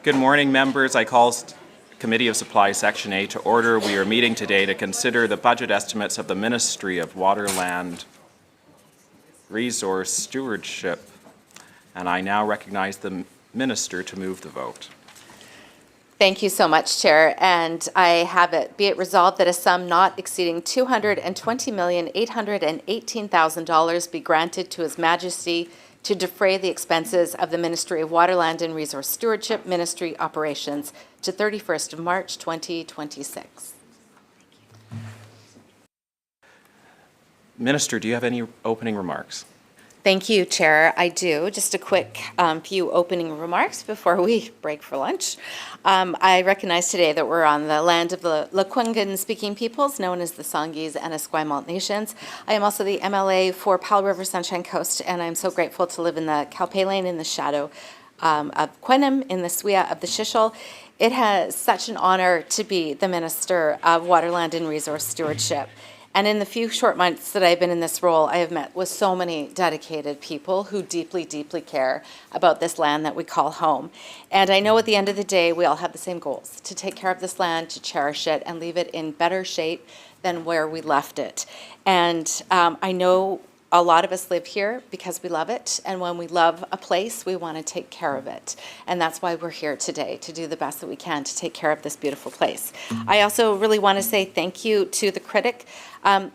Good morning, members. I call Committee of Supply Section A to order. We are meeting today to consider the budget estimates of the Ministry of Waterland Resource Stewardship, and I now recognize the Minister to move the vote. Thank you so much, Chair. And I have it, be it resolved that a sum not exceeding $220,818,000 be granted to His Majesty to defray the expenses of the Ministry of Waterland and Resource Stewardship Ministry operations to 31st of March 2026. Minister, do you have any opening remarks? Thank you, Chair. I do. Just a quick few opening remarks before we break for lunch. I recognize today that we're on the land of the Lekwungen-speaking peoples, known as the Songhees and Esquimalt nations. I am also the MLA for Powell River Sunshine Coast, and I'm so grateful to live in the Calpaline in the shadow of Quenham in the Swia of the Shishol. It has such an honor to be the Minister of Waterland and Resource Stewardship. And in the few short months that I've been in this role, I have met with so many dedicated people who deeply, deeply care about this land that we call home. And I know at the end of the day, we all have the same goals: to take care of this land, to cherish it, and leave it in better shape than where we left it. And I know a lot of us live here because we love it, and when we love a place, we want to take care of it. And that's why we're here today, to do the best that we can to take care of this beautiful place. I also really want to say thank you to the critic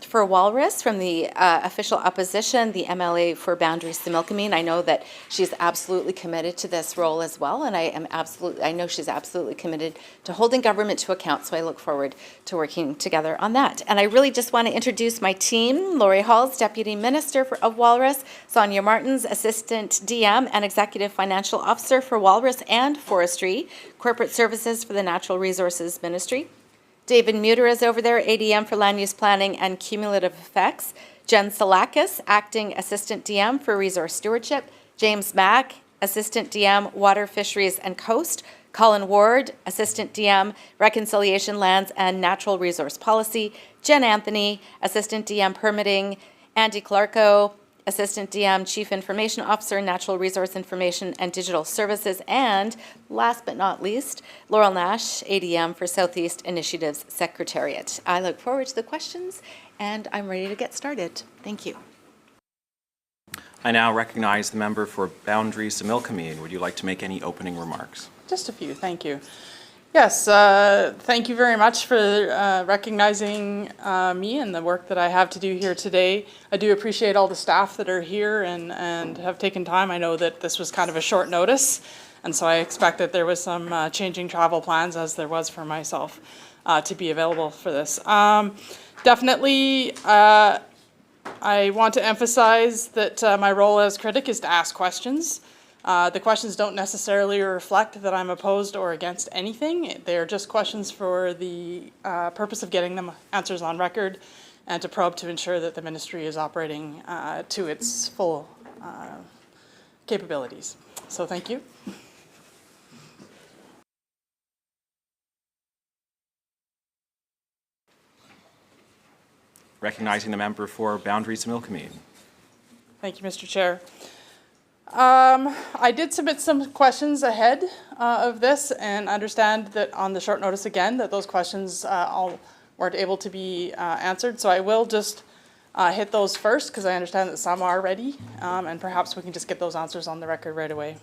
for Walrus from the official opposition, the MLA for Boundaries, Similkameen. I know that she's absolutely committed to this role as well, and I know she's absolutely committed to holding government to account, so I look forward to working together on that. And I really just want to introduce my team: Lori Halls, Deputy Minister of Walrus; Sonia Martins, Assistant DM and Executive Financial Officer for Walrus and Forestry; Corporate Services for the Natural Resources Ministry; David Muter is over there, ADM for Land Use Planning and Cumulative Effects; Jen Salakis, Acting Assistant DM for Resource Stewardship; James Mack, Assistant DM, Water, Fisheries and Coast; Colin Ward, Assistant DM, Reconciliation, Lands and Natural Resource Policy; Jen Anthony, Assistant DM, Permitting; Andy Clarko, Assistant DM, Chief Information Officer, Natural Resource Information and Digital Services; and last but not least, Laurel Nash, ADM for Southeast Initiatives Secretariat. I look forward to the questions, and I'm ready to get started. Thank you. I now recognize the member for Boundaries, Similkameen. Would you like to make any opening remarks? Just a few, thank you. Yes, thank you very much for recognizing me and the work that I have to do here today. I do appreciate all the staff that are here and have taken time. I know that this was kind of a short notice, and so I expect that there was some changing travel plans, as there was for myself, to be available for this. Definitely, I want to emphasize that my role as critic is to ask questions. The questions don't necessarily reflect that I'm opposed or against anything. They're just questions for the purpose of getting them answers on record and to probe to ensure that the ministry is operating to its full capabilities. So thank you. Recognizing the member for Boundaries, Similkameen. Thank you, Mr. Chair. I did submit some questions ahead of this, and understand that on the short notice again that those questions all weren't able to be answered. So I will just hit those first, because I understand that some are ready, and perhaps we can just get those answers on the record right away.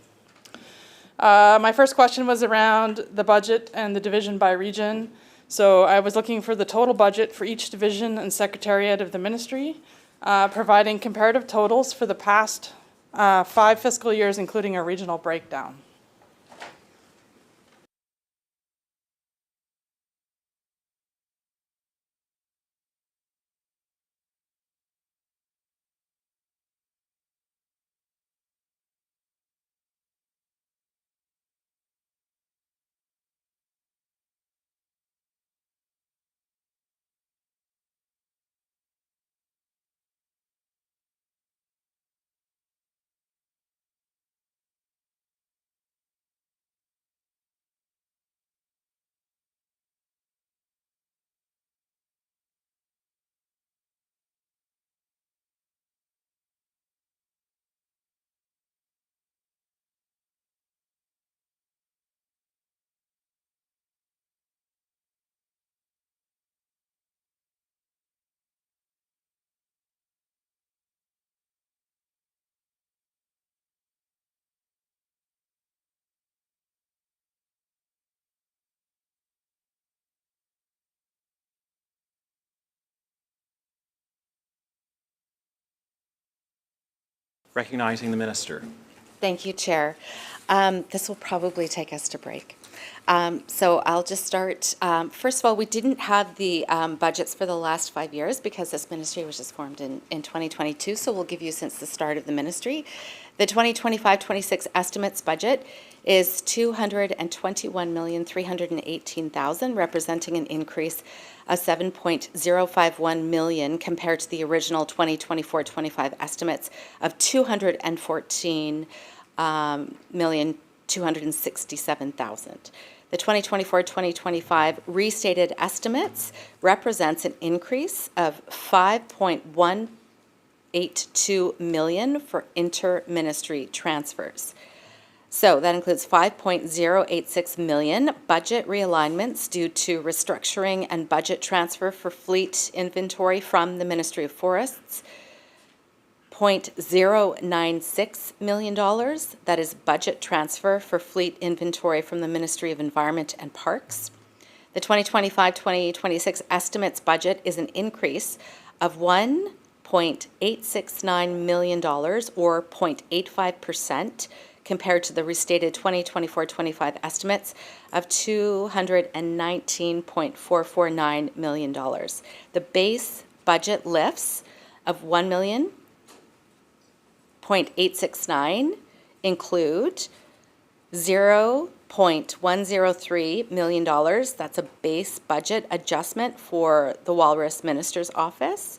My first question was around the budget and the division by region. So I was looking for the total budget for each division and secretariat of the ministry, providing comparative totals for the past 5 fiscal years, including a regional breakdown. Recognizing the minister. Thank you, Chair. This will probably take us to break. So I'll just start. First of all, we didn't have the budgets for the last 5 years because this ministry was just formed in 2022, so we'll give you since the start of the ministry. The 2025-26 estimates budget is $221,318,000, representing an increase of $7.051 million compared to the original 2024-25 estimates of $214,267,000. The 2024-2025 restated estimates represents an increase of $5.182 million for inter-ministry transfers. So that includes $5.086 million budget realignments due to restructuring and budget transfer for fleet inventory from the Ministry of Forests, $0.096 million, that is budget transfer for fleet inventory from the Ministry of Environment and Parks. The 2025-2026 estimates budget is an increase of $1.869 million, or 0.85%, compared to the restated 2024-25 estimates of $219.449 million. The base budget lifts of $1,000,869 include $0.103 million. That's a base budget adjustment for the Walrus Minister's Office.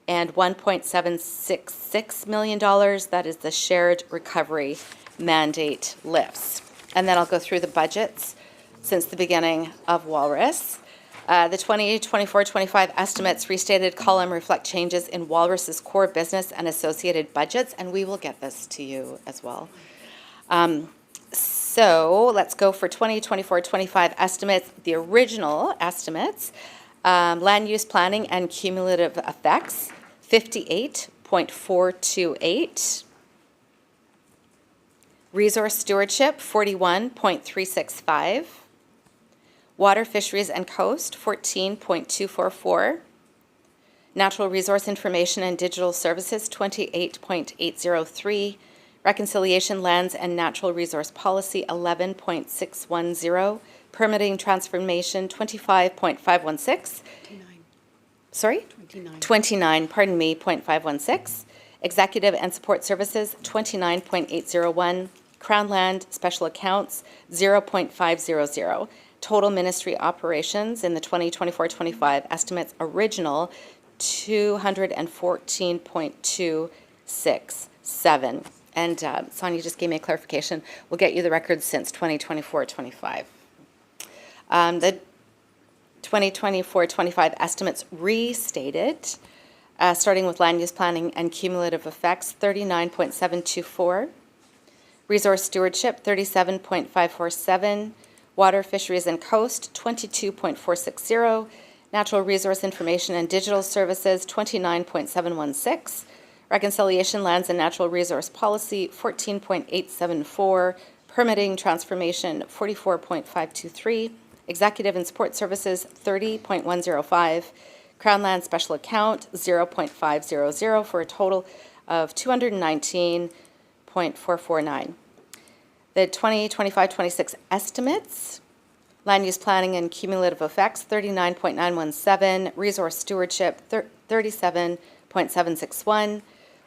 And $1.766 million, that is the shared recovery mandate lifts. And then I'll go through the budgets since the beginning of Walrus. The 2024-25 estimates restated column reflect changes in Walrus's core business and associated budgets, and we will get this to you as well. So let's go for 2024-25 estimates. The original estimates, land use planning and cumulative effects, 58.428. Resource stewardship, 41.365. Water, fisheries, and coast, 14.244. Natural resource information and digital services, 28.803. Reconciliation, lands, and natural resource policy, 11.610. Permitting transformation, 25.516. 29, pardon me, 0.516. Executive and support services, 29.801. Crown land, special accounts, 0.500. Total ministry operations in the 2024-25 estimates original, 214.267. And Sonia just gave me a clarification. We'll get you the records since 2024-25. The 2024-25 estimates restated, starting with land use planning and cumulative effects, 39.724. Resource stewardship, 37.547. Water, fisheries, and coast, 22.460. Natural resource information and digital services, 29.716. Reconciliation, lands, and natural resource policy, 14.874. Permitting transformation, 44.523. Executive and support services, 30.105. Crown land special account, 0.500, for a total of 219.449. The 2025-26 estimates, land use planning and cumulative effects, 39.917. Resource stewardship, 37.761.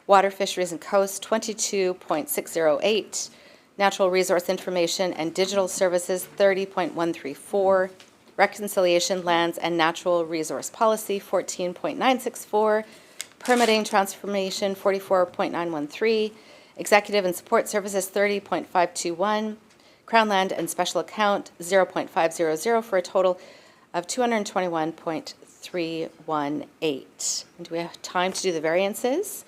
Water, fisheries, and coast, 22.608. Natural resource information and digital services, 30.134. Reconciliation, lands, and natural resource policy, 14.964. Permitting transformation, 44.913. Executive and support services, 30.521. Crown land and special account, 0.500, for a total of 221.318. And do we have time to do the variances?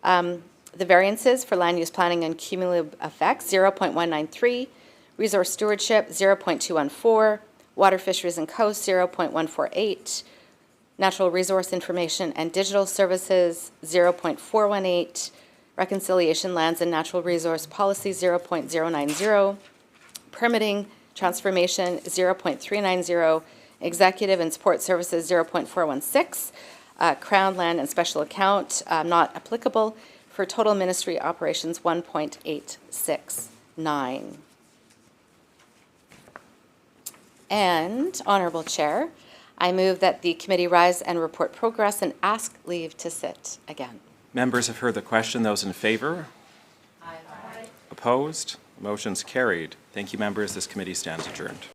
The variances for land use planning and cumulative effects, 0.193. Resource stewardship, 0.214. Water, fisheries, and coast, 0.148. Natural resource information and digital services, 0.418. Reconciliation, lands, and natural resource policy, 0.090. Permitting transformation, 0.390. Executive and support services, 0.416. Crown land and special account, not applicable, for total ministry operations 1.869. And, Honorable Chair, I move that the committee rise and report progress and ask leave to sit again. Members have heard the question. Those in favor? Aye. Opposed? Motion's carried. Thank you, members. This committee stands adjourned.